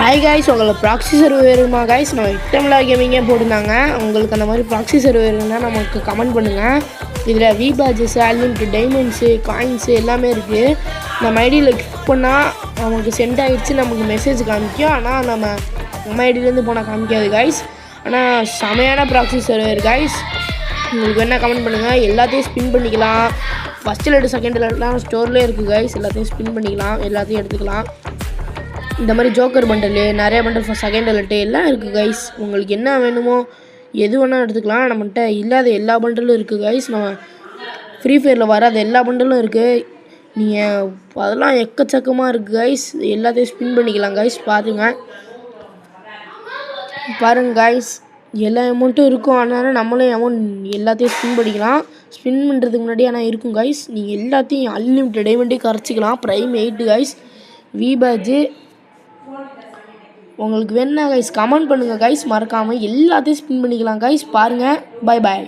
Hi guys, உங்களுக்கு proxy server வேணுமா guys? நம்ம இட்டம்லா கேமிங்கே போட்டிருந்தாங்க. உங்களுக்கு அந்த மாதிரி ப்ராக்ஸி சர்வர் வேணும்னா நமக்கு கமெண்ட் பண்ணுங்கள். இதில் V badges, unlimited diamonds, coins எல்லாமே இருக்குது. நம்ம ஐடியில் கிளிக் பண்ணால் நமக்கு சென்ட் ஆகிடுச்சு, நமக்கு மெசேஜ் காமிக்கும். ஆனால் நம்ம ஐடியிலேருந்து போனால் காமிக்காது காய்ஸ். ஆனால் செமையான ப்ராக்ஸி சர்வர் காய்ஸ். உங்களுக்கு என்ன கமெண்ட் பண்ணுங்கள். எல்லாத்தையும் ஸ்பின் பண்ணிக்கலாம். ஃபஸ்ட் லெட்டு செகண்ட் லெட்லாம் ஸ்டோர்லேயே இருக்குது காய்ஸ். எல்லாத்தையும் ஸ்பின் பண்ணிக்கலாம், எல்லாத்தையும் எடுத்துக்கலாம். இந்த மாதிரி ஜோக்கர் பண்டலு, நிறைய பண்டல் ஃபார் செகண்ட் லெட்டு எல்லாம் இருக்குது கைஸ். உங்களுக்கு என்ன வேணுமோ எது வேணால் எடுத்துக்கலாம். நம்மகிட்ட இல்லாத எல்லா பண்டலும் இருக்குது கைஸ். நம்ம ஃப்ரீ ஃபயரில் வராத எல்லா பண்டலும் இருக்குது. நீங்கள் அதெல்லாம் எக்கச்சக்கமாக இருக்குது கைஸ். எல்லாத்தையும் ஸ்பின் பண்ணிக்கலாம் கைஸ். பாருங்கள் கைஸ், எல்லா அமௌண்ட்டும் இருக்கும். அதனால் நம்மளும் அமௌண்ட் எல்லாத்தையும் ஸ்பின் பண்ணிக்கலாம். ஸ்பின் பண்ணுறதுக்கு முன்னாடி ஆனால் இருக்கும் கைஸ். நீங்கள் எல்லாத்தையும் அன்லிமிட்டட் டைமண்ட்டே கரைச்சிக்கலாம். Prime 8 guys. வி பேட்ஜு உங்களுக்கு வேணுன்னா கைஸ் கமெண்ட் பண்ணுங்கள் கைஸ். மறக்காமல் எல்லாத்தையும் ஸ்பின் பண்ணிக்கலாம் கைஸ். பாருங்கள். Bye bye.